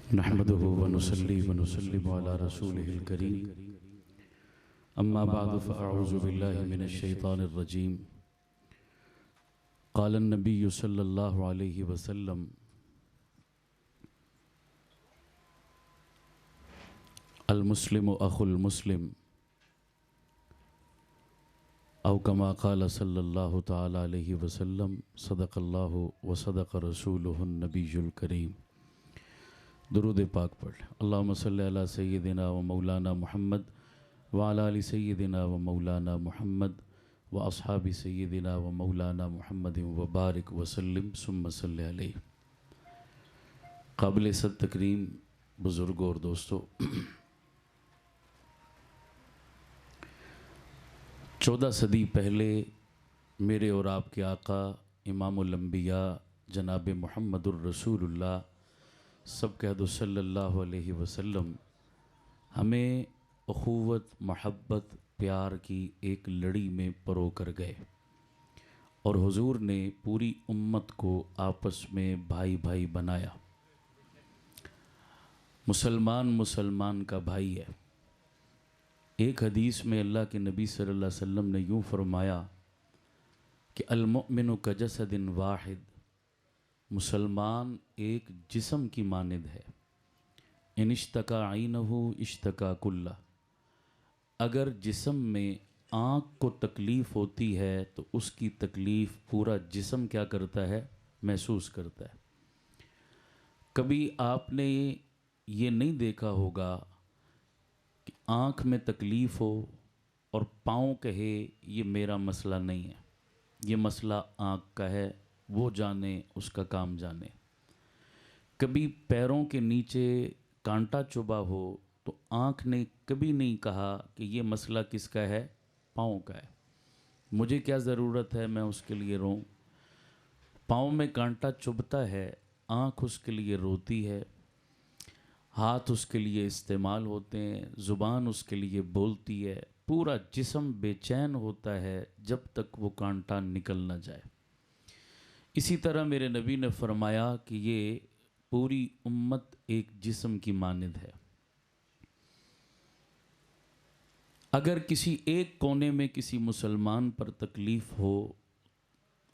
नहमदुहु व नुसल्ली व नुसल्लिमु अला रसूलिहिल करीम अम्मा बअद फ़अऊज़ु बिल्लाहि मिनश शैतानिर रजीम क़ाल नबिय्यु सल्लल्लाहु अलैहि वसल्लम अल मुस्लिमु अखुल मुस्लिम औ कमा क़ाल सल्लल्लाहु तआला अलैहि वसल्लम सदक़ल्लाहु व सदक़ रसूलुहुन नबियुल करीम। दुरूद पाक पढ़। अल्लाहुम्मा सल्लि अला सय्यिदिना व मौलाना मुहम्मद व अला आलि सय्यिदिना व मौलाना मुहम्मद व अस्हाबि सय्यिदिना व मौलाना मुहम्मद व बारिक व सल्लिम सुम्मा सल्लि अलैहि। काबिल इज़्ज़त तकरीम बुज़ुर्गों और दोस्तों, 14 सदी पहले मेरे और आपके आका इमामुल अंबिया जनाब मुहम्मदुर रसूलुल्लाह सब कहदो सल्लल्लाहु अलैहि वसल्लम हमें अख़ुवत मोहब्बत प्यार की एक लड़ी में परो कर गए और हुजूर ने पूरी उम्मत को आपस में भाई भाई बनाया। मुसलमान मुसलमान का भाई है। एक हदीस में अल्लाह के नबी सल्लल्लाहु अलैहि वसल्लम ने यूँ फरमाया कि अल मुमिनु कजसदिन वाहिद, मुसलमान एक जिस्म की मानिद है। इन इश्तका आइनहु इश्तका कुल्ला, अगर जिस्म में आँख को तकलीफ़ होती है तो उसकी तकलीफ़ पूरा जिस्म क्या करता है, महसूस करता है। कभी आपने ये नहीं देखा होगा कि आँख में तकलीफ़ हो और पाँव कहे ये मेरा मसला नहीं है, ये मसला आँख का है, वो जाने, उसका काम जाने। कभी पैरों के नीचे कांटा चुभा हो तो आँख ने कभी नहीं कहा कि ये मसला किसका है, पाँव का है, मुझे क्या ज़रूरत है मैं उसके लिए रोऊं। पाँव में कांटा चुभता है, आँख उसके लिए रोती है, हाथ उसके लिए इस्तेमाल होते हैं, ज़ुबान उसके लिए बोलती है, पूरा जिस्म बेचैन होता है जब तक वो कांटा निकल ना जाए। इसी तरह मेरे नबी ने फरमाया कि ये पूरी उम्मत एक जिस्म की मानिद है। अगर किसी एक कोने में किसी मुसलमान पर तकलीफ़ हो,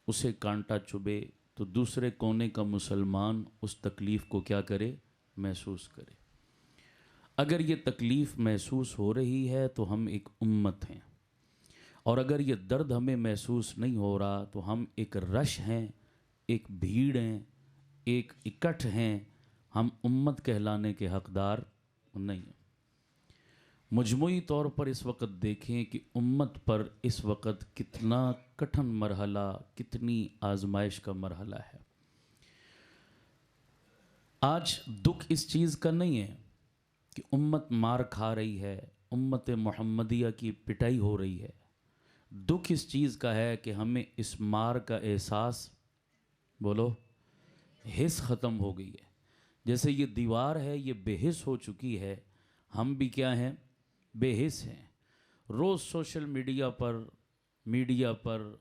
उसे कांटा चुभे, तो दूसरे कोने का मुसलमान उस तकलीफ़ को क्या करे, महसूस करे। अगर ये तकलीफ़ महसूस हो रही है तो हम एक उम्मत हैं, और अगर ये दर्द हमें महसूस नहीं हो रहा तो हम एक रश हैं, एक भीड़ हैं, एक इकट्ठ हैं, हम उम्मत कहलाने के हकदार नहीं हैं। मजमूई तौर पर इस वक्त देखें कि उम्मत पर इस वक्त कितना कठिन मरहला, कितनी आजमाइश का मरहला है। आज दुख इस चीज़ का नहीं है कि उम्मत मार खा रही है, उम्मत मुहम्मदिया की पिटाई हो रही है। दुख इस चीज़ का है कि हमें इस मार का एहसास, बोलो, हिस्स ख़त्म हो गई है। जैसे ये दीवार है, ये बेहिस हो चुकी है, हम भी क्या हैं, बेहिस हैं। रोज़ सोशल मीडिया पर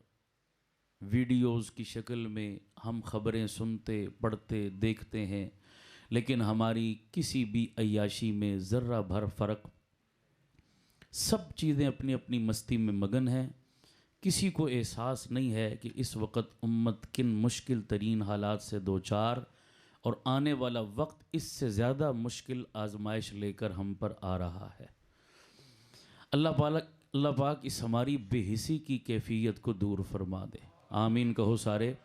वीडियोज़ की शक्ल में हम ख़बरें सुनते, पढ़ते, देखते हैं, लेकिन हमारी किसी भी अय्याशी में ज़र्रा भर फ़र्क, सब चीज़ें अपनी अपनी मस्ती में मगन हैं। किसी को एहसास नहीं है कि इस वक्त उम्मत किन मुश्किल तरीन हालात से दो चार, और आने वाला वक्त इससे ज़्यादा मुश्किल आजमाइश लेकर हम पर आ रहा है। अल्लाह पाक इस हमारी बेहिसी की कैफियत को दूर फरमा दे। आमीन कहो सारे।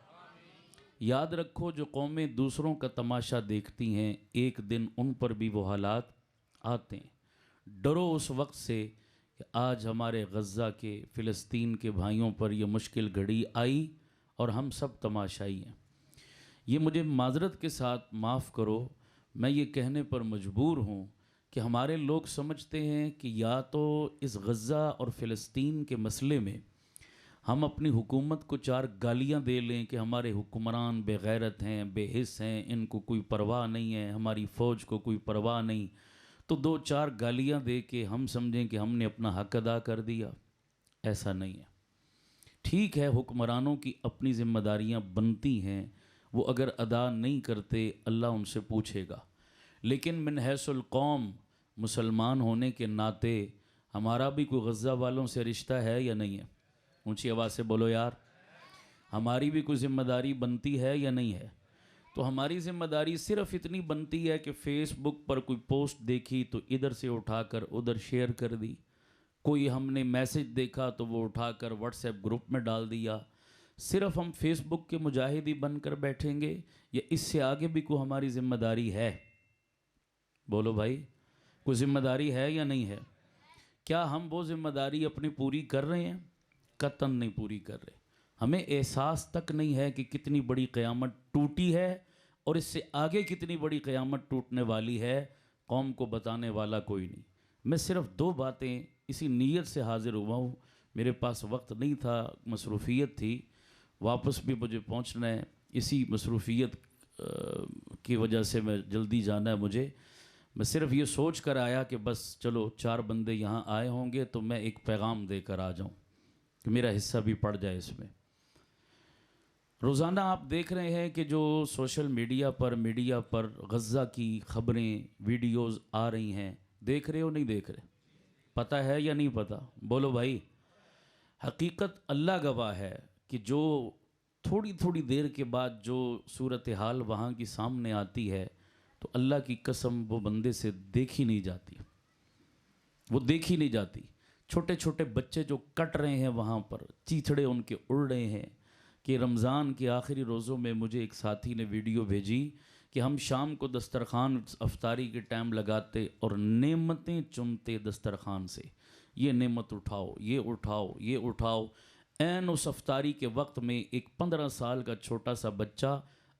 याद रखो, जो कौमें दूसरों का तमाशा देखती हैं, एक दिन उन पर भी वो हालात आते हैं। डरो उस वक्त से कि आज हमारे गज़ा के, फ़िलिस्तीन के भाइयों पर ये मुश्किल घड़ी आई और हम सब तमाशाई हैं। ये मुझे माज़रत के साथ माफ़ करो, मैं ये कहने पर मजबूर हूँ कि हमारे लोग समझते हैं कि या तो इस गज़ा और फ़िलिस्तीन के मसले में हम अपनी हुकूमत को 4 गालियाँ दे लें कि हमारे हुक्मरान बेगैरत हैं, बेहिस हैं, इनको कोई परवाह नहीं है, हमारी फ़ौज को कोई परवाह नहीं, तो 2-4 गालियाँ दे के हम समझें कि हमने अपना हक अदा कर दिया। ऐसा नहीं है। ठीक है, हुक्मरानों की अपनी ज़िम्मेदारियाँ बनती हैं, वो अगर अदा नहीं करते अल्लाह उनसे पूछेगा, लेकिन मिन हैसुल कौम, मुसलमान होने के नाते हमारा भी कोई गज़ा वालों से रिश्ता है या नहीं है? ऊंची आवाज़ से बोलो यार, हमारी भी कोई ज़िम्मेदारी बनती है या नहीं है? तो हमारी ज़िम्मेदारी सिर्फ़ इतनी बनती है कि फ़ेसबुक पर कोई पोस्ट देखी तो इधर से उठाकर उधर शेयर कर दी, कोई हमने मैसेज देखा तो वो उठाकर व्हाट्सएप ग्रुप में डाल दिया। सिर्फ़ हम फेसबुक के मुजाहिदी बनकर बैठेंगे या इससे आगे भी कोई हमारी ज़िम्मेदारी है? बोलो भाई, कोई ज़िम्मेदारी है या नहीं है? क्या हम वो ज़िम्मेदारी अपनी पूरी कर रहे हैं? कतन नहीं पूरी कर रहे। हमें एहसास तक नहीं है कि कितनी बड़ी क़यामत टूटी है और इससे आगे कितनी बड़ी क़यामत टूटने वाली है। कौम को बताने वाला कोई नहीं। मैं सिर्फ़ दो बातें इसी नीयत से हाज़िर हुआ हूँ। मेरे पास वक्त नहीं था, मसरूफ़ियत थी, वापस भी मुझे पहुँचना है। इसी मसरूफ़ियत की वजह से मैं जल्दी जाना है मुझे। मैं सिर्फ़ ये सोच कर आया कि बस चलो 4 बंदे यहाँ आए होंगे तो मैं एक पैगाम देकर आ जाऊँ कि मेरा हिस्सा भी पड़ जाए इसमें। रोज़ाना आप देख रहे हैं कि जो सोशल मीडिया पर गज़ा की ख़बरें, वीडियोज़ आ रही हैं, देख रहे हो नहीं देख रहे? पता है या नहीं पता? बोलो भाई। हकीकत अल्लाह गवाह है कि जो थोड़ी थोड़ी देर के बाद जो सूरत हाल वहाँ की सामने आती है तो अल्लाह की कसम वो बंदे से देखी नहीं जाती, वो देखी नहीं जाती। छोटे छोटे बच्चे जो कट रहे हैं वहाँ पर, चीथड़े उनके उड़ रहे हैं। कि रमज़ान के आखिरी रोज़ों में मुझे एक साथी ने वीडियो भेजी कि हम शाम को दस्तरखान अफ्तारी के टाइम लगाते और नेमतें चुनते दस्तरखान से, ये नेमत उठाओ, ये उठाओ, ये उठाओ। ऐन उस अफ्तारी के वक्त में एक 15 साल का छोटा सा बच्चा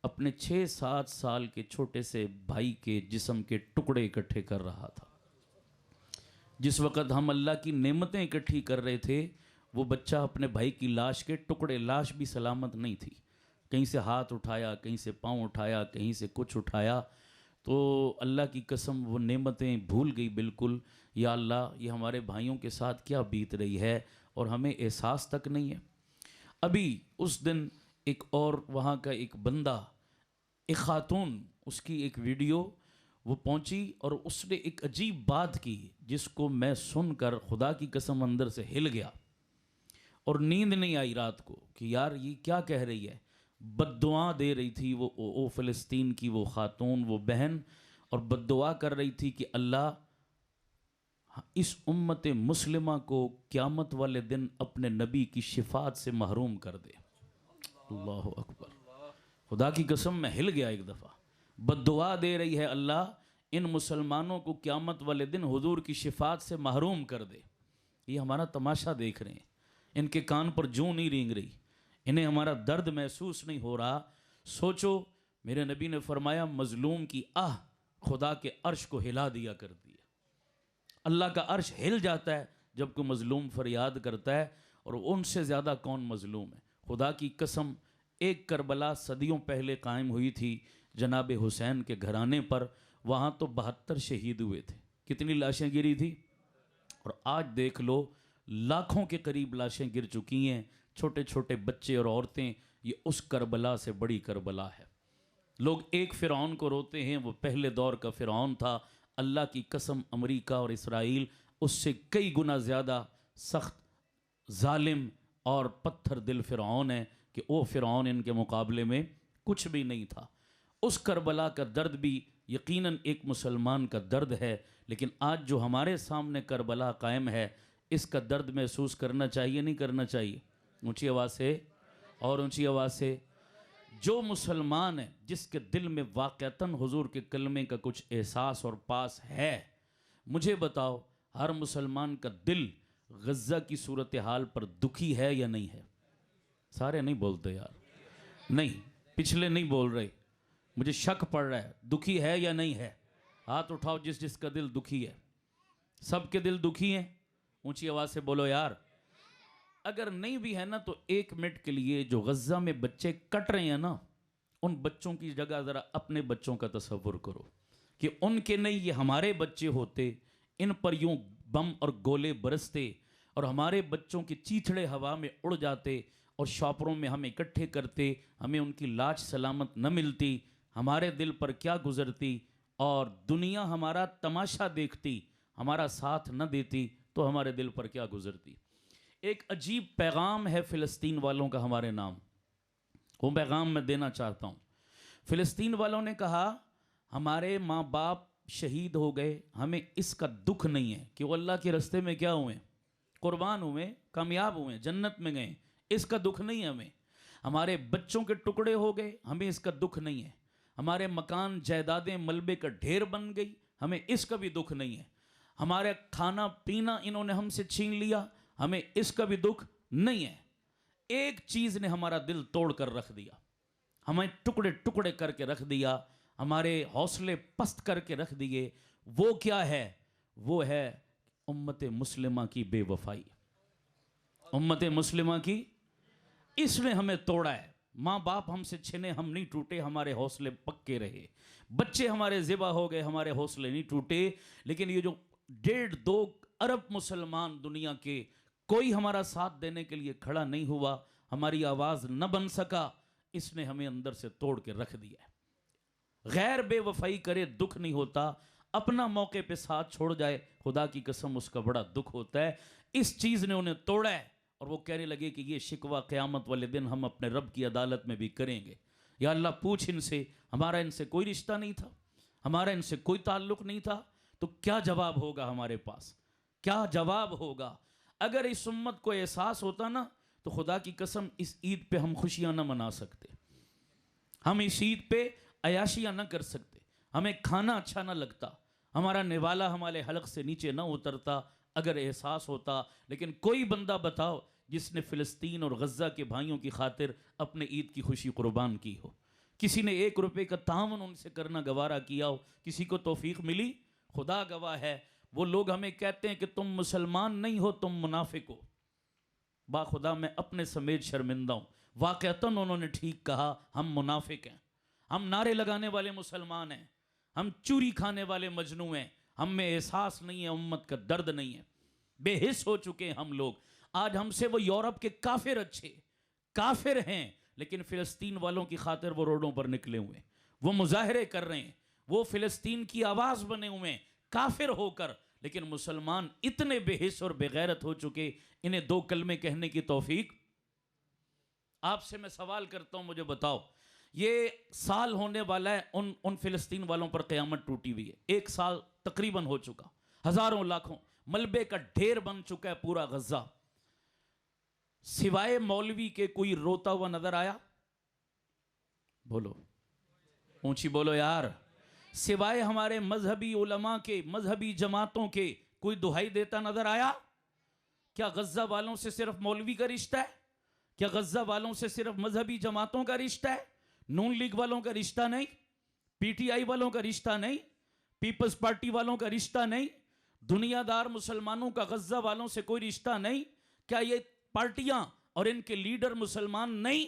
अपने 6-7 साल के छोटे से भाई के जिस्म के टुकड़े इकट्ठे कर रहा था। जिस वक़्त हम अल्लाह की नेमतें इकट्ठी कर रहे थे, वो बच्चा अपने भाई की लाश के टुकड़े, लाश भी सलामत नहीं थी, कहीं से हाथ उठाया, कहीं से पाँव उठाया, कहीं से कुछ उठाया। तो अल्लाह की कसम वो नेमतें भूल गई बिल्कुल। या अल्लाह, ये हमारे भाइयों के साथ क्या बीत रही है और हमें एहसास तक नहीं है। अभी उस दिन एक और वहाँ का एक बंदा, एक ख़ातून, उसकी एक वीडियो वो पहुंची और उसने एक अजीब बात की जिसको मैं सुनकर खुदा की कसम अंदर से हिल गया और नींद नहीं आई रात को कि यार ये क्या कह रही है। बद्दुआ दे रही थी वो फ़लस्तीन की वो ख़ातून, वो बहन, और बद्दुआ कर रही थी कि अल्लाह इस उम्मत मुस्लिमा को क़यामत वाले दिन अपने नबी की शिफात से महरूम कर दे। अल्लाह अकबर। खुदा की कसम मैं हिल गया एक दफ़ा। बद्दुआ दे रही है अल्लाह इन मुसलमानों को क़यामत वाले दिन हुजूर की शिफात से महरूम कर दे। ये हमारा तमाशा देख रहे हैं, इनके कान पर जूं नहीं रेंग रही, इन्हें हमारा दर्द महसूस नहीं हो रहा। सोचो, मेरे नबी ने फरमाया मजलूम की आह खुदा के अर्श को हिला दिया करती है। अल्लाह का अर्श हिल जाता है जब कोई मजलूम फरियाद करता है, और उनसे ज़्यादा कौन मजलूम है। खुदा की कसम, एक करबला सदियों पहले कायम हुई थी जनाब हुसैन के घराने पर, वहाँ तो 72 शहीद हुए थे। कितनी लाशें गिरी थी? और आज देख लो, लाखों के करीब लाशें गिर चुकी हैं, छोटे छोटे बच्चे और औरतें। ये उस करबला से बड़ी करबला है। लोग एक फ़िरौन को रोते हैं, वो पहले दौर का फ़िरौन था। अल्लाह की कसम, अमेरिका और इसराइल उससे कई गुना ज़्यादा सख्त, जालिम और पत्थर दिल फ़िरौन है कि वो फ़िरौन इनके मुकाबले में कुछ भी नहीं था। उस करबला का दर्द भी यकीनन एक मुसलमान का दर्द है, लेकिन आज जो हमारे सामने करबला कायम है, इसका दर्द महसूस करना चाहिए नहीं करना चाहिए? ऊंची आवाज़ से और ऊंची आवाज़ से। जो मुसलमान है जिसके दिल में वाक़तन हुजूर के कलमे का कुछ एहसास और पास है, मुझे बताओ, हर मुसलमान का दिल गज़ा की सूरत हाल पर दुखी है या नहीं है? सारे नहीं बोलते यार, नहीं, पिछले नहीं बोल रहे, मुझे शक पड़ रहा है। दुखी है या नहीं है? हाथ उठाओ जिस जिसका दिल दुखी है। सबके दिल दुखी हैं? ऊंची आवाज़ से बोलो यार। अगर नहीं भी है ना, तो 1 मिनट के लिए जो गज़ा में बच्चे कट रहे हैं ना, उन बच्चों की जगह ज़रा अपने बच्चों का तसव्वुर करो कि उनके नहीं, ये हमारे बच्चे होते, इन पर यूं बम और गोले बरसते और हमारे बच्चों के चीथड़े हवा में उड़ जाते और शॉपरों में हम इकट्ठे करते, हमें उनकी लाश सलामत न मिलती, हमारे दिल पर क्या गुजरती। और दुनिया हमारा तमाशा देखती, हमारा साथ न देती, तो हमारे दिल पर क्या गुजरती। एक अजीब पैगाम है फ़िलिस्तीन वालों का हमारे नाम, वो पैगाम मैं देना चाहता हूँ। फ़िलिस्तीन वालों ने कहा हमारे माँ बाप शहीद हो गए, हमें इसका दुख नहीं है कि वो अल्लाह के रास्ते में क्या हुए, कुर्बान हुए, कामयाब हुए, जन्नत में गए, इसका दुख नहीं है हमें। हमारे बच्चों के टुकड़े हो गए, हमें इसका दुख नहीं है। हमारे मकान जायदादें मलबे का ढेर बन गई, हमें इसका भी दुख नहीं है। हमारे खाना पीना इन्होंने हमसे छीन लिया, हमें इसका भी दुख नहीं है। एक चीज़ ने हमारा दिल तोड़ कर रख दिया, हमें टुकड़े टुकड़े करके रख दिया, हमारे हौसले पस्त करके रख दिए। वो क्या है? वो है उम्मत मुस्लिमा की बेवफाई, उम्मत मुस्लिमा की। इसने हमें तोड़ा है। माँ बाप हमसे छिने, हम नहीं टूटे, हमारे हौसले पक्के रहे। बच्चे हमारे ज़िबा हो गए, हमारे हौसले नहीं टूटे। लेकिन ये जो 1.5-2 अरब मुसलमान दुनिया के, कोई हमारा साथ देने के लिए खड़ा नहीं हुआ, हमारी आवाज़ न बन सका, इसने हमें अंदर से तोड़ के रख दिया है। गैर बेवफाई करे दुख नहीं होता, अपना मौके पे साथ छोड़ जाए, खुदा की कसम उसका बड़ा दुख होता है। इस चीज़ ने उन्हें तोड़ा है और वो कहने लगे कि ये शिकवा क़यामत वाले दिन हम अपने रब की अदालत में भी करेंगे। या अल्लाह पूछ इनसे, हमारा इनसे कोई रिश्ता नहीं था, हमारा इनसे कोई ताल्लुक़ नहीं था, तो क्या जवाब होगा हमारे पास, क्या जवाब होगा? अगर इस उम्मत को एहसास होता ना, तो खुदा की कसम इस ईद पे हम खुशियाँ न मना सकते, हम इस ईद पे अयाशियाँ न कर सकते, हमें खाना अच्छा न लगता, हमारा निवाला हमारे हलक से नीचे न उतरता अगर एहसास होता। लेकिन कोई बंदा बताओ जिसने फ़िलिस्तीन और गज़ा के भाइयों की खातिर अपने ईद की खुशी कुर्बान की हो? किसी ने 1 रुपये का तावन उनसे करना गवारा किया हो? किसी को तौफीक मिली? खुदा गवाह है, वो लोग हमें कहते हैं कि तुम मुसलमान नहीं हो, तुम मुनाफिक हो। बाखुदा मैं अपने समेत शर्मिंदा हूँ। वाक़अतन उन्होंने ठीक कहा, हम मुनाफिक हैं, हम नारे लगाने वाले मुसलमान हैं, हम चूरी खाने वाले मजनू हैं, हम में एहसास नहीं है, उम्मत का दर्द नहीं है, बेहिस हो चुके हैं हम लोग। आज हमसे वो यूरोप के काफिर अच्छे काफिर हैं, लेकिन फ़िलिस्तीन वालों की खातिर वो रोडों पर निकले हुए, वो मुजाहरे कर रहे हैं, वो फ़िलिस्तीन की आवाज़ बने हुए हैं काफिर होकर। लेकिन मुसलमान इतने बेहिस और बेगैरत हो चुके, इन्हें 2 कलमे कहने की तौफीक। आपसे मैं सवाल करता हूं, मुझे बताओ, ये साल होने वाला है उन फ़िलिस्तीन वालों पर क़यामत टूटी हुई है, 1 साल तकरीबन हो चुका, हज़ारों लाखों मलबे का ढेर बन चुका है पूरा गज़ा। सिवाय मौलवी के कोई रोता हुआ नजर आया? बोलो, ऊंची बोलो यार। सिवाय हमारे मजहबी उलमा के, मजहबी जमातों के, कोई दुहाई देता नजर आया? क्या गज़ा वालों से सिर्फ मौलवी का रिश्ता है? क्या गज़ा वालों से सिर्फ मजहबी जमातों का रिश्ता है? नून लीग वालों का रिश्ता नहीं? पीटीआई वालों का रिश्ता नहीं? पीपल्स पार्टी वालों का रिश्ता नहीं? दुनियादार मुसलमानों का गज़ा वालों से कोई रिश्ता नहीं? क्या ये पार्टियां और इनके लीडर मुसलमान नहीं?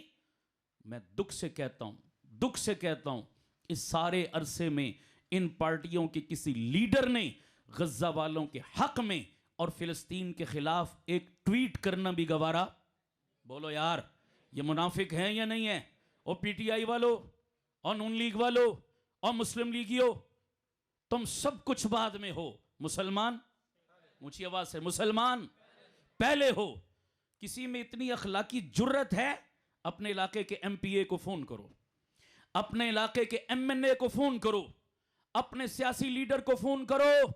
मैं दुख से कहता हूं, दुख से कहता हूं, इस सारे अरसे में इन पार्टियों के किसी लीडर ने गज़ा वालों के हक में और फ़िलिस्तीन के खिलाफ एक ट्वीट करना भी गवारा? बोलो यार, ये मुनाफिक हैं या नहीं है? और पीटीआई वालों और नून लीग वालों और मुस्लिम लीगियों, तुम सब कुछ बाद में हो, मुसलमान ऊंची आवाज से मुसलमान पहले हो। किसी में इतनी अखलाकी जुर्रत है, अपने इलाके के एमपीए को फोन करो, अपने इलाके के एमएनए को फोन करो, अपने सियासी लीडर को फोन करो,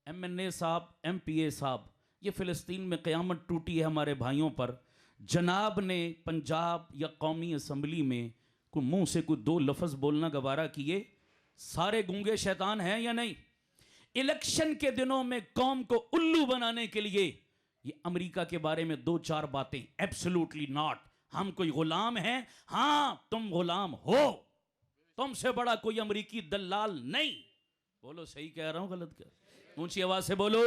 एमएनए साहब, एमपीए साहब, ये फ़िलिस्तीन में क़यामत टूटी है हमारे भाइयों पर। जनाब ने पंजाब या कौमी असम्बली में कोई मुंह से कोई 2 लफ्ज़ बोलना गवारा किए? सारे गूंगे शैतान हैं या नहीं? इलेक्शन के दिनों में कौम को उल्लू बनाने के लिए ये अमेरिका के बारे में 2-4 बातें, एब्सोल्युटली नॉट, हम कोई गुलाम हैं? हां, तुम गुलाम हो, तुमसे बड़ा कोई अमेरिकी दलाल नहीं। बोलो सही कह रहा हूं गलत कह? ऊंची आवाज से बोलो।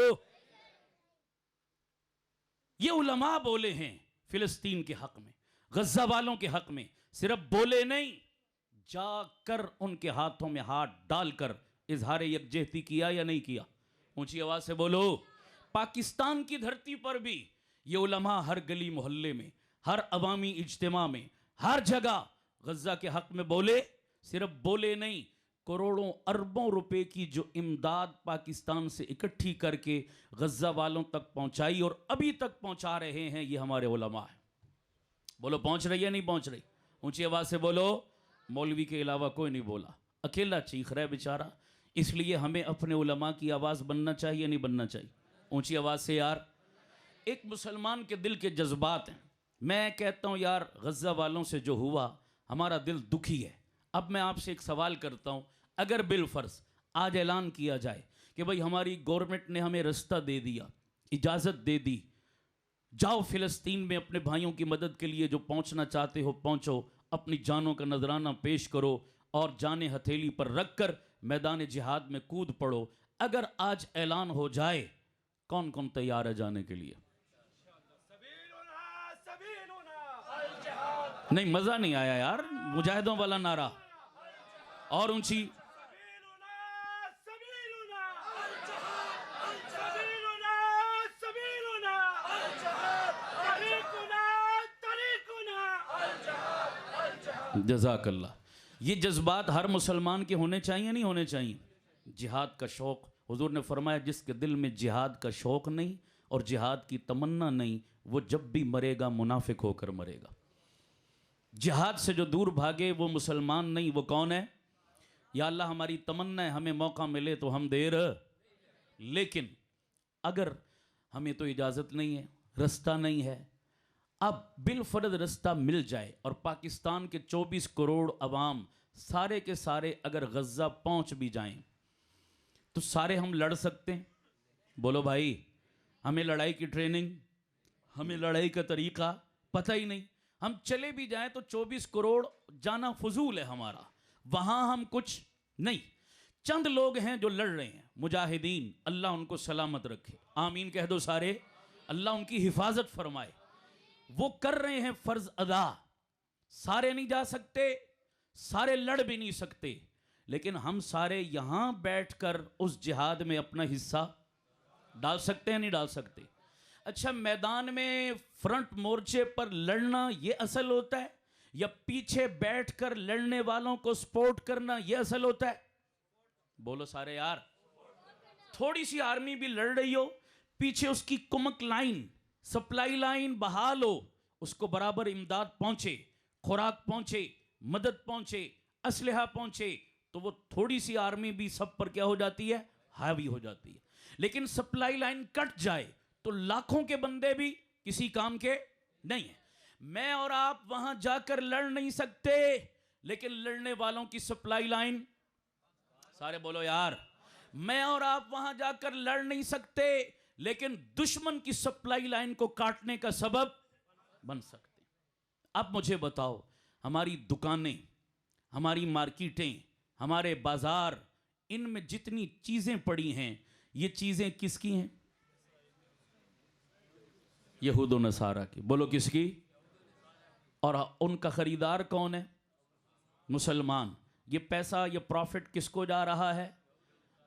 ये उलमा बोले हैं फ़िलिस्तीन के हक में, गज़ा वालों के हक में, सिर्फ बोले नहीं, जाकर उनके हाथों में हाथ डालकर इजहार यकजहती किया या नहीं किया? ऊंची आवाज से बोलो। पाकिस्तान की धरती पर भी ये उलमा हर गली मोहल्ले में, हर अवामी इज्तिमा में, हर जगह गज़ा के हक में बोले, सिर्फ बोले नहीं, करोड़ों अरबों रुपए की जो इमदाद पाकिस्तान से इकट्ठी करके गज़ा वालों तक पहुंचाई और अभी तक पहुंचा रहे हैं, ये हमारे उलमा है। बोलो पहुंच रही है नहीं पहुंच रही? ऊंची आवाज़ से बोलो। मौलवी के अलावा कोई नहीं बोला, अकेला चीख रहा है बेचारा। इसलिए हमें अपने उलमा की आवाज़ बनना चाहिए नहीं बनना चाहिए? ऊंची आवाज़ से यार। एक मुसलमान के दिल के जज्बात हैं। मैं कहता हूँ यार, गज़ा वालों से जो हुआ हमारा दिल दुखी है। अब मैं आपसे एक सवाल करता हूँ, अगर बिलफर्ज आज ऐलान किया जाए कि भाई हमारी गवर्नमेंट ने हमें रास्ता दे दिया, इजाज़त दे दी, जाओ फ़िलिस्तीन में अपने भाइयों की मदद के लिए जो पहुँचना चाहते हो पहुँचो, अपनी जानों का नजराना पेश करो और जाने हथेली पर रख कर मैदान जिहाद में कूद पड़ो। अगर आज ऐलान हो जाए, कौन कौन तैयार है जाने के लिए? नहीं, मज़ा नहीं आया यार, मुजाहिदों वाला नारा और ऊंची। जज़ाकल्लाह। ये जज्बात हर मुसलमान के होने चाहिए नहीं होने चाहिए? जिहाद का शौक़, हुजूर ने फरमाया जिसके दिल में जिहाद का शौक़ नहीं और जिहाद की तमन्ना नहीं, वो जब भी मरेगा मुनाफिक होकर मरेगा। जिहाद से जो दूर भागे वो मुसलमान नहीं, वो कौन है? या अल्लाह हमारी तमन्ना है हमें मौका मिले तो हम देर, लेकिन अगर हमें तो इजाज़त नहीं है, रास्ता नहीं है, अब बिलफर्ज रास्ता मिल जाए और पाकिस्तान के 24 करोड़ अवाम सारे के सारे अगर गज़ा पहुंच भी जाएं तो सारे हम लड़ सकते हैं? बोलो भाई, हमें लड़ाई की ट्रेनिंग, हमें लड़ाई का तरीका पता ही नहीं। हम चले भी जाएं तो 24 करोड़ जाना फजूल है हमारा, वहां हम कुछ नहीं। चंद लोग हैं जो लड़ रहे हैं, मुजाहिदीन, अल्लाह उनको सलामत रखे, आमीन कह दो सारे, अल्लाह उनकी हिफाजत फरमाए। वो कर रहे हैं फर्ज अदा, सारे नहीं जा सकते, सारे लड़ भी नहीं सकते, लेकिन हम सारे यहां बैठकर उस जिहाद में अपना हिस्सा डाल सकते हैं नहीं डाल सकते? अच्छा, मैदान में फ्रंट मोर्चे पर लड़ना ये असल होता है या पीछे बैठकर लड़ने वालों को सपोर्ट करना ये असल होता है? बोलो सारे यार। थोड़ी सी आर्मी भी लड़ रही हो, पीछे उसकी कुमक लाइन, सप्लाई लाइन बहाल हो, उसको बराबर इमदाद पहुंचे, खुराक पहुंचे, मदद पहुंचे, असलहा पहुंचे, तो वो थोड़ी सी आर्मी भी सब पर क्या हो जाती है? हावी हो जाती है। लेकिन सप्लाई लाइन कट जाए तो लाखों के बंदे भी किसी काम के नहीं है। मैं और आप वहां जाकर लड़ नहीं सकते, लेकिन लड़ने वालों की सप्लाई लाइन, सारे बोलो यार, मैं और आप वहां जाकर लड़ नहीं सकते, लेकिन दुश्मन की सप्लाई लाइन को काटने का सबब बन सकते। अब मुझे बताओ, हमारी दुकानें, हमारी मार्केटें, हमारे बाजार, इनमें जितनी चीजें पड़ी हैं, ये चीजें किसकी हैं? यहूद व नसारा की। बोलो किसकी? और उनका खरीदार कौन है? मुसलमान। ये पैसा, ये प्रॉफिट किसको जा रहा है?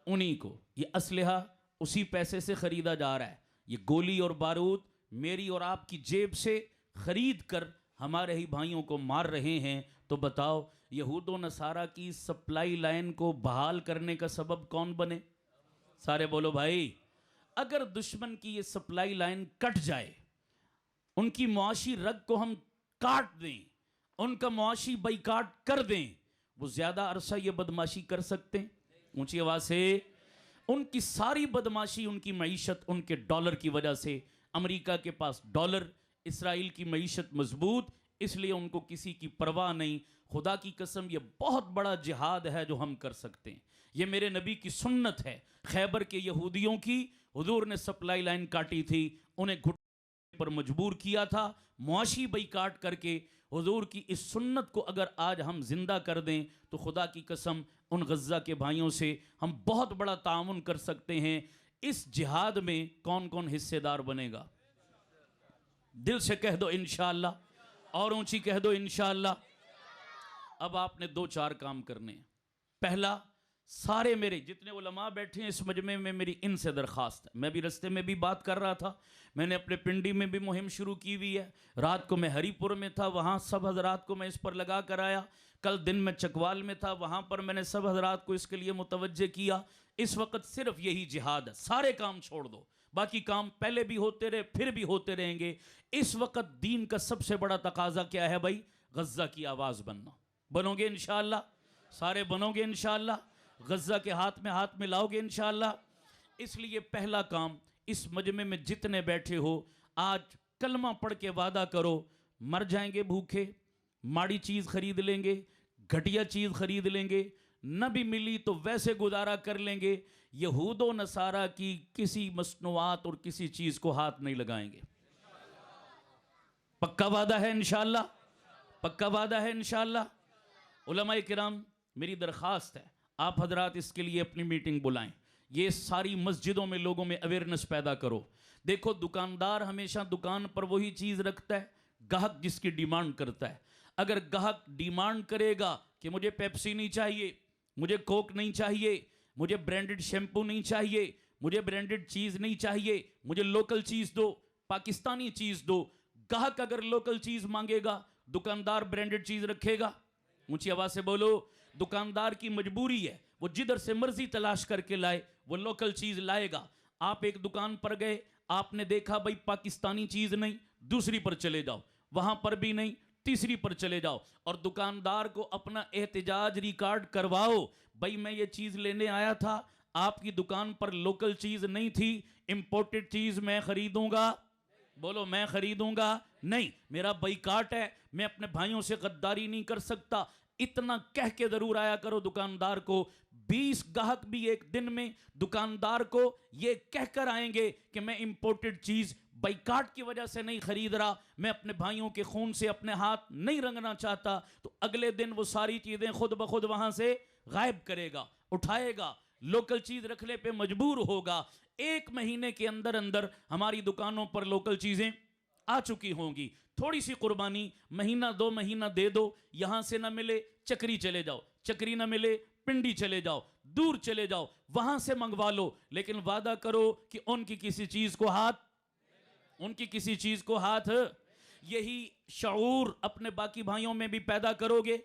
उन्हीं को। ये असलहा उसी पैसे से खरीदा जा रहा है। ये गोली और बारूद मेरी और आपकी जेब से खरीद कर हमारे ही भाइयों को मार रहे हैं। तो बताओ, यहूद व नसारा की सप्लाई लाइन को बहाल करने का सबब कौन बने? सारे बोलो भाई। अगर दुश्मन की ये सप्लाई लाइन कट जाए, उनकी मुआशी रग को हम काट दें, उनका मुआशी बाइकाट कर दें, वो ज्यादा अरसा ये बदमाशी कर सकते हैं? ऊंची आवाज से। उनकी सारी बदमाशी, उनकी मईशत उनके डॉलर की वजह से। अमेरिका के पास डॉलर, इसराइल की मईशत मजबूत, इसलिए उनको किसी की परवाह नहीं। खुदा की कसम, ये बहुत बड़ा जिहाद है जो हम कर सकते हैं। ये मेरे नबी की सुन्नत है। खैबर के यहूदियों की हुजूर ने सप्लाई लाइन काटी थी, उन्हें घुटने पर मजबूर किया था, मुआशी बाइकाट करके। हुजूर की इस सुन्नत को अगर आज हम जिंदा कर दें तो खुदा की कसम, उन गज़ा के भाइयों से हम बहुत बड़ा ताउन कर सकते हैं। इस जिहाद में कौन कौन हिस्सेदार बनेगा? दिल से कह दो इंशाअल्लाह, और ऊंची कह दो इंशाअल्लाह। अब आपने 2-4 काम करने हैं। पहला, सारे मेरे जितने उलमा बैठे हैं इस मजमे में, मेरी इनसे दरख्वास्त है। मैं भी रस्ते में भी बात कर रहा था, मैंने अपने पिंडी में भी मुहिम शुरू की हुई है। रात को मैं हरीपुर में था, वहाँ सब हजरात को मैं इस पर लगा कर आया। कल दिन में चकवाल में था, वहाँ पर मैंने सब हजरात को इसके लिए मुतवज्जे किया। इस वक्त सिर्फ यही जिहाद है, सारे काम छोड़ दो, बाकी काम पहले भी होते रहे फिर भी होते रहेंगे। इस वक्त दीन का सबसे बड़ा तकाजा क्या है भाई? गज़्ज़ा की आवाज़ बनना। बनोगे इंशाअल्लाह? सारे बनोगे इंशाअल्लाह? गज़्ज़ा के हाथ में लाओगे इंशाअल्लाह? इसलिए पहला काम, इस मजमे में जितने बैठे हो, आज कलमा पढ़ के वादा करो, मर जाएंगे भूखे, माड़ी चीज़ खरीद लेंगे, घटिया चीज़ खरीद लेंगे, न भी मिली तो वैसे गुजारा कर लेंगे, यहूद व नसारा की किसी मसनूआत और किसी चीज़ को हाथ नहीं लगाएंगे। पक्का वादा है इंशाअल्लाह? पक्का वादा है इंशाअल्लाह। उलमाए किराम, मेरी दरख्वास्त है, आप हजरात इसके लिए अपनी मीटिंग बुलाएं, ये सारी मस्जिदों में लोगों में अवेयरनेस पैदा करो। देखो, दुकानदार हमेशा दुकान पर वही चीज़ रखता है गाहक जिसकी डिमांड करता है। अगर गाहक डिमांड करेगा कि मुझे पेप्सी नहीं चाहिए, मुझे कोक नहीं चाहिए, मुझे ब्रांडेड शैम्पू नहीं चाहिए, मुझे ब्रांडेड चीज़ नहीं चाहिए, मुझे लोकल चीज़ दो, पाकिस्तानी चीज़ दो, गाहक अगर लोकल चीज़ मांगेगा, दुकानदार ब्रांडेड चीज़ रखेगा? ऊंची आवाज़ से बोलो। दुकानदार की मजबूरी है, वो जिधर से मर्जी तलाश करके लाए, वो लोकल चीज़ लाएगा। आप एक दुकान पर गए, आपने देखा भाई पाकिस्तानी चीज़ नहीं, दूसरी पर चले जाओ, वहाँ पर भी नहीं, तीसरी पर चले जाओ, और दुकानदार को अपना एहतिजाज रिकॉर्ड करवाओ, भाई मैं ये चीज़ लेने आया था, आपकी दुकान पर लोकल चीज़ नहीं थी, इंपोर्टेड चीज़ मैं खरीदूंगा। बोलो, मैं खरीदूंगा नहीं, मेरा बाइकाट है, मैं अपने भाइयों से गद्दारी नहीं कर सकता। इतना कह के जरूर आया करो दुकानदार को। 20 गाहक भी एक दिन में दुकानदार को ये कहकर आएंगे कि मैं इंपोर्टेड चीज बाइकाट की वजह से नहीं खरीद रहा, मैं अपने भाइयों के खून से अपने हाथ नहीं रंगना चाहता, तो अगले दिन वो सारी चीजें खुद ब खुद वहां से गायब करेगा, उठाएगा, लोकल चीज रखने पे मजबूर होगा। 1 महीने के अंदर अंदर हमारी दुकानों पर लोकल चीजें आ चुकी होंगी। थोड़ी सी कुर्बानी, महीना 2 महीना दे दो, यहां से ना मिले चक्री चले जाओ, चक्री ना मिले पिंडी चले जाओ, दूर चले जाओ, वहां से मंगवा लो, लेकिन वादा करो कि उनकी किसी चीज को हाथ, यही शऊर अपने बाकी भाइयों में भी पैदा करोगे।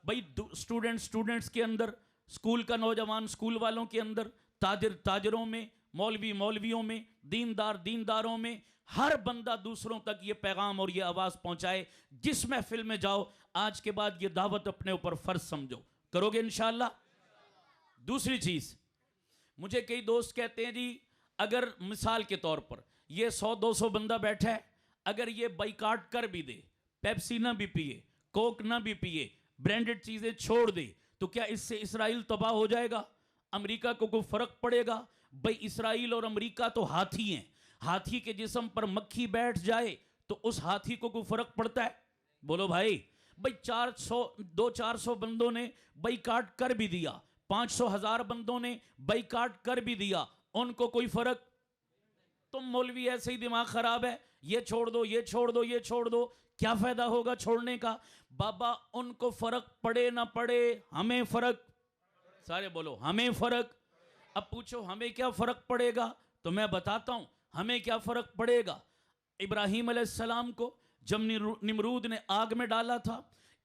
भाई स्टूडेंट्स के अंदर, स्कूल का नौजवान स्कूल वालों के अंदर, ताजरों में, मौलवियों में, दीनदारों में, हर बंदा दूसरों तक ये पैगाम और ये आवाज़ पहुंचाए। जिस महफिल में जाओ, आज के बाद ये दावत अपने ऊपर फर्ज समझो। करोगे इंशाअल्लाह? दूसरी चीज़, मुझे कई दोस्त कहते हैं जी, अगर मिसाल के तौर पर ये 100-200 बंदा बैठा है, अगर ये बाइकाट कर भी दे, पेप्सी ना भी पिए, कोक ना भी पिए, ब्रांडेड चीज़ें छोड़ दे, तो क्या इससे इसराइल तबाह हो जाएगा? अमेरिका को कोई फर्क पड़ेगा? भाई इसराइल और अमेरिका तो हाथी हैं, हाथी के जिस्म पर मक्खी बैठ जाए तो उस हाथी को कोई फर्क पड़ता है? बोलो भाई। भाई 200-400 बंदों ने बाइकाट कर भी दिया, 500,000 बंदों ने बाइकाट कर भी दिया, उनको कोई फर्क? तुम मौलवी ऐसे ही दिमाग खराब है, ये छोड़ दो, ये छोड़ दो, ये छोड़ दो, क्या फायदा होगा छोड़ने का? बाबा, उनको फर्क पड़े ना पड़े, हमें फर्क। सारे बोलो, हमें फर्क। अब पूछो हमें क्या फर्क पड़ेगा, तो मैं बताता हूं हमें क्या फर्क पड़ेगा। इब्राहिम अलैहिस्सलाम को जब निमरूद ने आग में डाला था,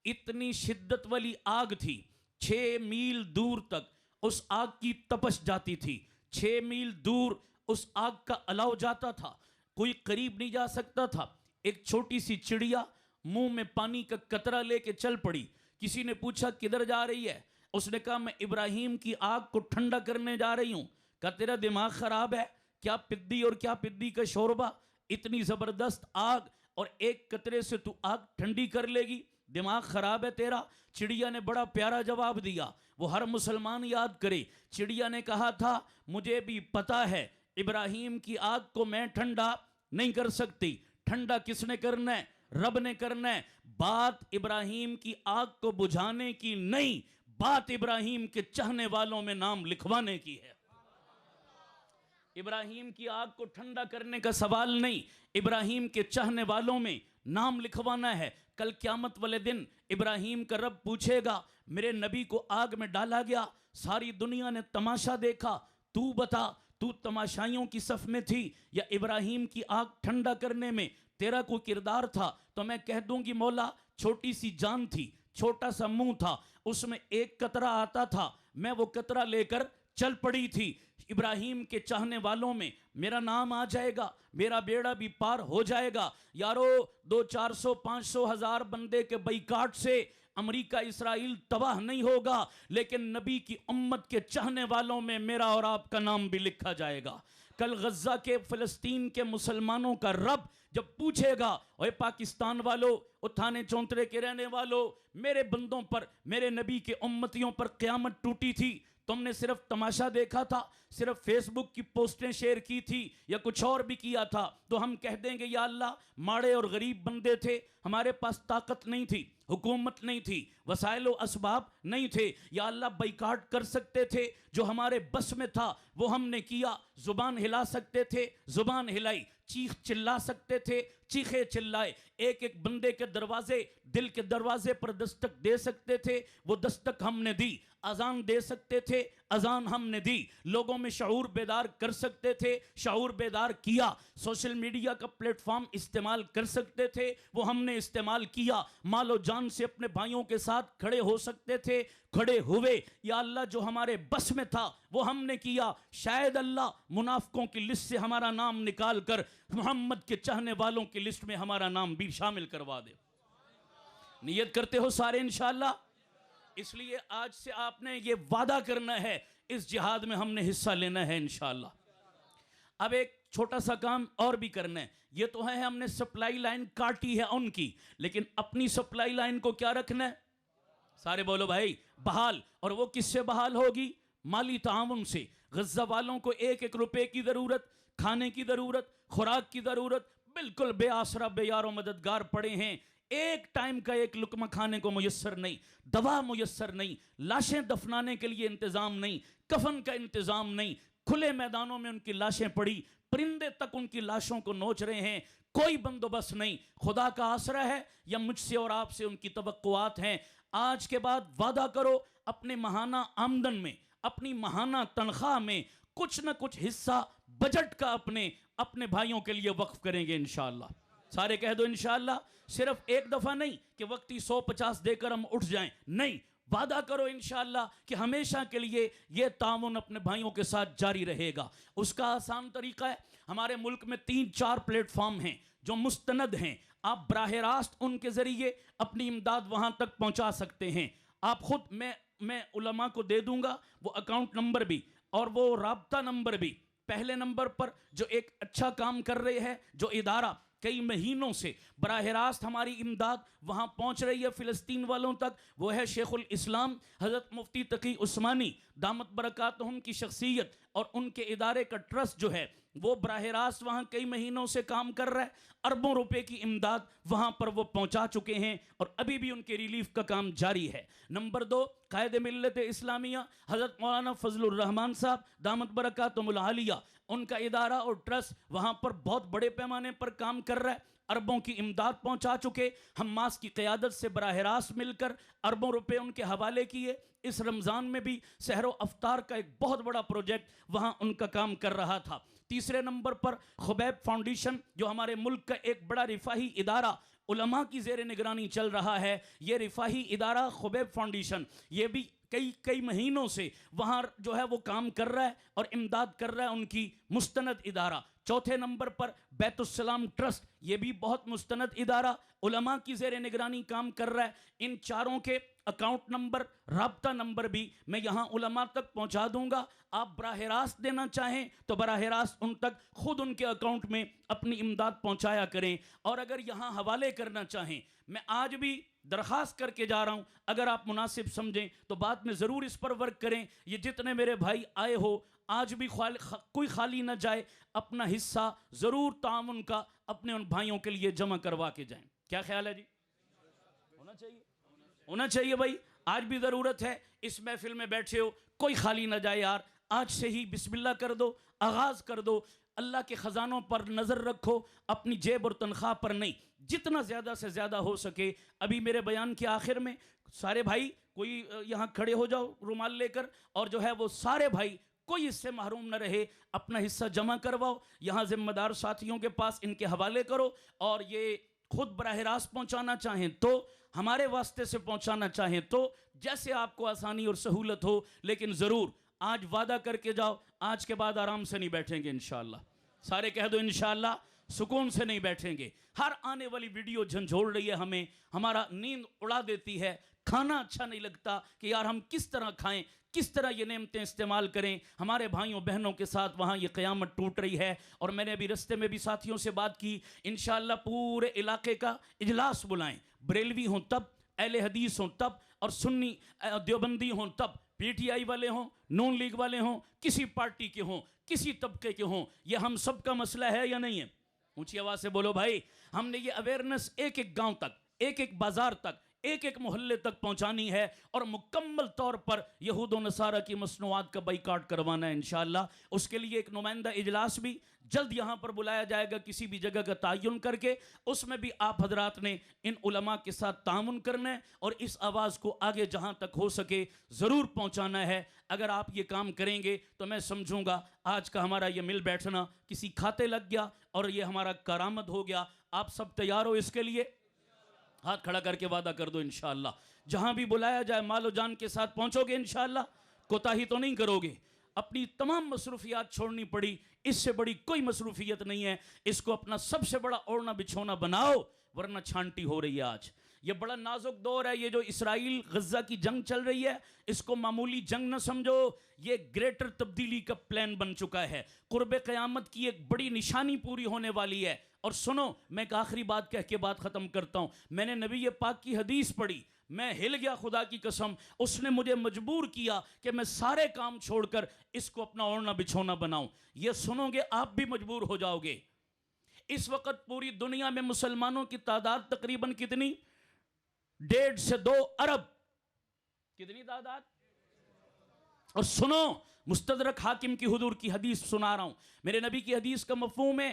इतनी शिद्दत वाली आग थी, 6 मील दूर तक उस आग की तपश जाती थी, 6 मील दूर उस आग का अलाव जाता था, कोई करीब नहीं जा सकता था। एक छोटी सी चिड़िया मुंह में पानी का कतरा लेके चल पड़ी। किसी ने पूछा किधर जा रही है? उसने कहा मैं इब्राहिम की आग को ठंडा करने जा रही हूं। क्या तेरा दिमाग खराब है? क्या पिद्दी और क्या पिद्दी का शोरबा, इतनी जबरदस्त आग और एक कतरे से तू आग ठंडी कर लेगी? दिमाग खराब है तेरा? चिड़िया ने बड़ा प्यारा जवाब दिया, वो हर मुसलमान याद करे। चिड़िया ने कहा था मुझे भी पता है इब्राहिम की आग को मैं ठंडा नहीं कर सकती, ठंडा किसने करना है? रब ने करना है। बात इब्राहिम की आग को बुझाने की नहीं, बात इब्राहिम के चाहने वालों में नाम लिखवाने की है। इब्राहिम की आग को ठंडा करने का सवाल नहीं, इब्राहिम के चाहने वालों में नाम लिखवाना है। कल क़यामत वाले दिन इब्राहिम का रब पूछेगा, मेरे नबी को आग में डाला गया, सारी दुनिया ने तमाशा देखा, तू बता तू तमाशाइयों की सफ में थी या इब्राहिम की आग ठंडा करने में तेरा कोई किरदार था? तो मैं कह दूंगी मौला, छोटी सी जान थी, छोटा सा मुंह था, उसमें एक कतरा आता था, मैं वो कतरा लेकर चल पड़ी थी। इब्राहिम के चाहने वालों में मेरा नाम आ जाएगा, मेरा बेड़ा भी पार हो जाएगा। यारो 200, 400, 500, 1000 बंदे के बाइकाट से अमेरिका इसराइल तबाह नहीं होगा, लेकिन नबी की उम्मत के चाहने वालों में मेरा और आपका नाम भी लिखा जाएगा। कल गज्जा के फिलिस्तीन के मुसलमानों का रब जब पूछेगा, ओए पाकिस्तान वालों, थाने चौंतरे के रहने वालों, मेरे बंदों पर, मेरे नबी के उम्मतियों पर क़यामत टूटी थी, तुमने सिर्फ तमाशा देखा था, सिर्फ फेसबुक की पोस्टें शेयर की थी या कुछ और भी किया था, तो हम कह देंगे या अल्लाह, माड़े और गरीब बंदे थे, हमारे पास ताकत नहीं थी, हुकूमत नहीं थी, वसाइल व असबाब नहीं थे, या अल्लाह बाइकाट कर सकते थे, जो हमारे बस में था वो हमने किया। जुबान हिला सकते थे, जुबान हिलाई, चीख चिल्ला सकते थे, चीखे चिल्लाए, एक एक बंदे के दरवाजे, दिल के दरवाजे पर दस्तक दे सकते थे, वो दस्तक हमने दी। अजान दे सकते थे, अजान हमने दी। लोगों में शऊर बेदार कर सकते थे, शऊर बेदार किया। सोशल मीडिया का प्लेटफॉर्म इस्तेमाल कर सकते थे, वो हमने इस्तेमाल किया। मालो जान से अपने भाइयों के साथ खड़े हो सकते थे, खड़े हुए। या अल्लाह, जो हमारे बस में था वो हमने किया। शायद अल्लाह मुनाफिकों की लिस्ट से हमारा नाम निकाल कर मोहम्मद के चाहने वालों की लिस्ट में हमारा नाम भी शामिल करवा दे। नियत करते हो सारे इंशाअल्लाह? इसलिए आज से आपने ये वादा करना है, इस जिहाद में हमने हिस्सा लेना है इंशाअल्लाह। अब एक छोटा सा काम और भी करना है। ये तो है हमने सप्लाई लाइन काटी है उनकी, लेकिन अपनी सप्लाई लाइन को क्या रखना है? सारे बोलो भाई, बहाल। और वो किससे बहाल होगी? माली ताउन से। गज्जा वालों को एक एक रुपए की ज़रूरत, खाने की ज़रूरत, खुराक की ज़रूरत, बिल्कुल बेआसरा बेयारो मददगार पड़े हैं। एक टाइम का एक लुकमा खाने को मुयस्सर नहीं, दवा मुयस्सर नहीं, लाशें दफनाने के लिए इंतज़ाम नहीं, कफन का इंतज़ाम नहीं, खुले मैदानों में उनकी लाशें पड़ी, परिंदे तक उनकी लाशों को नोच रहे हैं, कोई बंदोबस्त नहीं। खुदा का आसरा है या मुझसे और आपसे उनकी तवक्कुआत हैं? आज के बाद वादा करो, अपने माहाना आमदन में, अपनी माहाना तनख्वाह में कुछ ना कुछ हिस्सा बजट का अपने भाइयों के लिए वक्फ करेंगे इंशाअल्लाह। सारे कह दो इंशाअल्लाह। सिर्फ एक दफ़ा नहीं कि वक्ती 150 देकर हम उठ जाएं, नहीं, वादा करो इंशाअल्लाह कि हमेशा के लिए यह ताउन अपने भाइयों के साथ जारी रहेगा। उसका आसान तरीका है, हमारे मुल्क में 3-4 प्लेटफॉर्म हैं जो मुस्तनद हैं। आप बराह रास्त उनके ज़रिए अपनी इमदाद वहाँ तक पहुँचा सकते हैं। आप खुद, मैं उलमा को दे दूँगा वो अकाउंट नंबर भी और वो राब्ता नंबर भी। पहले नंबर पर जो एक अच्छा काम कर रहे हैं, जो इदारा कई महीनों से बराह रास्त हमारी इमदाद वहाँ पहुँच रही है फ़िलिस्तीन वालों तक, वो है शेखुल इस्लाम हज़रत मुफ्ती तकी उस्मानी दामत बरकातहुम की शख्सियत और उनके इदारे का ट्रस्ट जो है वो बराह रास्त वहाँ कई महीनों से काम कर रहा है। अरबों रुपए की इमदाद वहाँ पर वो पहुँचा चुके हैं और अभी भी उनके रिलीफ का काम जारी है। नंबर 2, कायदे मिल्लत इस्लामिया हज़रत मौलाना फजलुर रहमान साहब दामत बरकातुहुल आलिया, उनका इदारा और ट्रस्ट वहाँ पर बहुत बड़े पैमाने पर काम कर रहा है, अरबों की इमदाद पहुँचा चुके। हम्मास की क़यादत से बराह रास्त मिलकर अरबों रुपए उनके हवाले किए। इस रमज़ान में भी सहरो अफ्तार का एक बहुत बड़ा प्रोजेक्ट वहाँ उनका काम कर रहा था। तीसरे नंबर पर खुबैब फाउंडेशन, जो हमारे मुल्क का एक बड़ा रिफाही इदारा उलमा की ज़ेर निगरानी चल रहा है। ये रिफाही इदारा खुबैब फाउंडेशन, ये भी कई महीनों से वहाँ जो है वो काम कर रहा है और इमदाद कर रहा है, उनकी मुस्तनद इदारा। चौथे नंबर पर बैतुस्सलाम ट्रस्ट, ये भी बहुत मुस्तनद इदारा उलमा की ज़ेर निगरानी काम कर रहा है। इन चारों के अकाउंट नंबर, राब्ता नंबर भी मैं यहाँ उलमा तक पहुँचा दूँगा। आप बराह रास्त देना चाहें तो बराह रास्त उन तक खुद उनके अकाउंट में अपनी इमदाद पहुँचाया करें। और अगर यहाँ हवाले करना चाहें, मैं आज भी दरख्वास्त करके जा रहा हूँ, अगर आप मुनासिब समझें तो बाद में ज़रूर इस पर वर्क करें। ये जितने मेरे भाई आए हो, आज भी कोई खाली ना जाए, अपना हिस्सा ज़रूर ताउन का अपने उन भाइयों के लिए जमा करवा के जाएं। क्या ख्याल है जी? होना चाहिए भाई। आज भी ज़रूरत है। इस महफिल में बैठे हो, कोई खाली ना जाए यार। आज से ही बिस्मिल्लाह कर दो, आगाज़ कर दो। अल्लाह के ख़जानों पर नज़र रखो, अपनी जेब और तनख्वाह पर नहीं। जितना ज़्यादा से ज़्यादा हो सके। अभी मेरे बयान के आखिर में सारे भाई कोई यहाँ खड़े हो जाओ रुमाल लेकर, और जो है वो सारे भाई कोई इससे महरूम न रहे, अपना हिस्सा जमा करवाओ। यहाँ ज़िम्मेदार साथियों के पास इनके हवाले करो, और ये खुद बराह रास्त पहुँचाना चाहें तो हमारे वास्ते से पहुंचाना चाहें तो जैसे आपको आसानी और सहूलत हो, लेकिन ज़रूर आज वादा करके जाओ, आज के बाद आराम से नहीं बैठेंगे इंशाअल्लाह। सारे कह दो इंशाअल्लाह, सुकून से नहीं बैठेंगे। हर आने वाली वीडियो झंझोड़ रही है हमें, हमारा नींद उड़ा देती है, खाना अच्छा नहीं लगता कि यार हम किस तरह खाएं, किस तरह ये नेमतें इस्तेमाल करें। हमारे भाइयों बहनों के साथ वहाँ ये क़यामत टूट रही है। और मैंने अभी रास्ते में भी साथियों से बात की, इंशाअल्लाह पूरे इलाके का इजलास बुलाएं, बरेलवी हों तब, अहले हदीस हों तब, और सुन्नी देवबंदी हों तब, पीटीआई वाले हों, नून लीग वाले हों, किसी पार्टी के हों, किसी तबके के हों, ये हम सब का मसला है या नहीं है? ऊंची आवाज से बोलो भाई। हमने ये अवेयरनेस एक एक गांव तक, एक एक बाजार तक, एक एक मोहल्ले तक पहुंचानी है और मुकम्मल तौर पर यहूद व नसारा की मसनूआत का बाइकाट करवाना है इंशाअल्लाह। उसके लिए एक नुमाइंदा इजलास भी जल्द यहाँ पर बुलाया जाएगा, किसी भी जगह का तयन करके। उसमें भी आप हजरात ने इन उलमा के साथ तामुन करना है और इस आवाज़ को आगे जहाँ तक हो सके ज़रूर पहुँचाना है। अगर आप ये काम करेंगे तो मैं समझूंगा आज का हमारा ये मिल बैठना किसी खाते लग गया और ये हमारा करामत हो गया। आप सब तैयार हो इसके लिए? हाथ खड़ा करके वादा कर दो इंशाअल्लाह, जहां भी बुलाया जाए मालो जान के साथ पहुंचोगे इंशाअल्लाह, कोताही तो नहीं करोगे। अपनी तमाम मसरूफियात छोड़नी पड़ी, इससे बड़ी कोई मसरूफियत नहीं है। इसको अपना सबसे बड़ा ओढ़ना बिछोना बनाओ, वरना छांटी हो रही है। आज ये बड़ा नाजुक दौर है। ये जो इसराइल गज्जा की जंग चल रही है, इसको मामूली जंग न समझो, ये ग्रेटर तब्दीली का प्लान बन चुका है। कुर्बे क़यामत की एक बड़ी निशानी पूरी होने वाली है। और सुनो, मैं एक आखिरी बात कह के बात ख़त्म करता हूँ। मैंने नबी पाक की हदीस पढ़ी, मैं हिल गया खुदा की कसम। उसने मुझे मजबूर किया कि मैं सारे काम छोड़कर इसको अपना ओढ़ना बिछोना बनाऊं। ये सुनोगे आप भी मजबूर हो जाओगे। इस वक्त पूरी दुनिया में मुसलमानों की तादाद तकरीबन कितनी? 1.5 से 2 अरब। कितनी तादाद? और सुनो, मुस्तदरक हाकिम की हुजूर की हदीस सुना रहा हूं। मेरे नबी की हदीस का मफहूम है,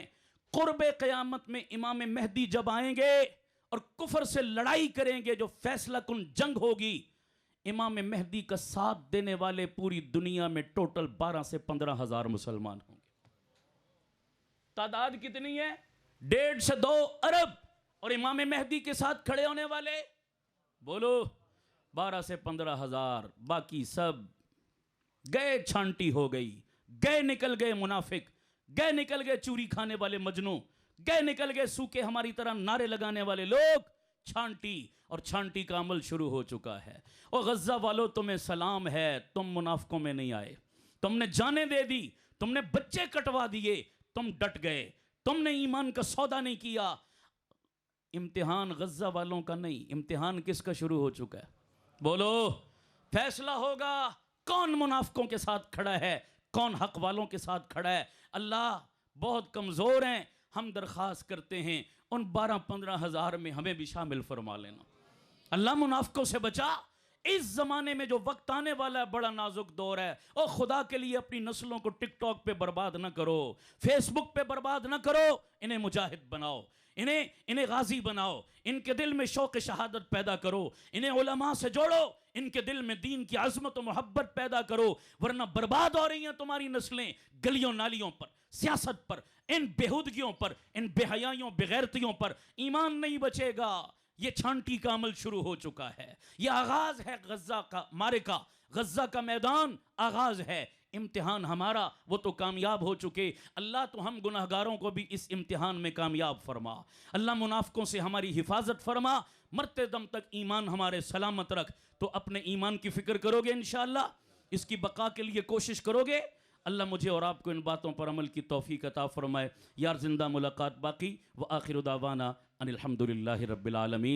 कुर्बे क़यामत में इमाम मेहदी जब आएंगे और कुफर से लड़ाई करेंगे, जो फैसला कुन जंग होगी, इमाम मेहदी का साथ देने वाले पूरी दुनिया में टोटल 12 से 15 हज़ार मुसलमान होंगे। तादाद कितनी है? 1.5 से 2 अरब। और इमाम मेहदी के साथ खड़े होने वाले बोलो 12 से 15 हज़ार। बाकी सब गए, छांटी हो गई, गए निकल गए मुनाफिक, गए निकल गए चूरी खाने वाले मजनू, गए निकल गए सूखे हमारी तरह नारे लगाने वाले लोग। छांटी और छांटी का अमल शुरू हो चुका है। और गज्जा वालों, तुम्हें सलाम है, तुम मुनाफिकों में नहीं आए। तुमने जाने दे दी, तुमने बच्चे कटवा दिए, तुम डट गए, तुमने ईमान का सौदा नहीं किया। इम्तिहान गज्जा वालों का नहीं, इम्तिहान किसका शुरू हो चुका है? बोलो, फैसला होगा कौन मुनाफिकों के साथ खड़ा है, कौन हक वालों के साथ खड़ा है। अल्लाह बहुत कमज़ोर हैं, हम दरख्वास्त करते हैं उन 12-15 हज़ार में हमें भी शामिल फरमा लेना। अल्लाह मुनाफिकों से बचा। इस ज़माने में जो वक्त आने वाला है, बड़ा नाजुक दौर है। और खुदा के लिए अपनी नस्लों को टिकटॉक पे बर्बाद ना करो, फेसबुक पे बर्बाद ना करो। इन्हें मुजाहिद बनाओ, इन्हें गाजी बनाओ, इनके दिल में शौक़ शहादत पैदा करो, इन्हें उलमा से जोड़ो, इनके दिल में दीन की अज़मत और मोहब्बत पैदा करो। वरना बर्बाद हो रही हैं तुम्हारी नस्लें गलियों नालियों पर, सियासत पर, इन बेहुदगियों पर, इन बेहयाइयों बेगैरतियों पर। ईमान नहीं बचेगा। ये छांटी का अमल शुरू हो चुका है। यह आगाज है गज्जा का मारे का, गज्जा का मैदान आगाज है। इम्तिहान हमारा वो तो कामयाब हो चुके। अल्लाह तो हम गुनाहगारों को भी इस इम्तिहान में कामयाब फरमा। अल्लाह मुनाफिकों से हमारी हिफाजत फरमा। मरते दम तक ईमान हमारे सलामत रख। तो अपने ईमान की फ़िक्र करोगे इंशाअल्लाह, इसकी बका के लिए कोशिश करोगे। अल्लाह मुझे और आपको इन बातों पर अमल की तौफीक अता फरमाए। यार जिंदा मुलाकात बाकी। व आखिर दावाना अनिल हम्दुलिल्लाहि रब्बिल आलमीन।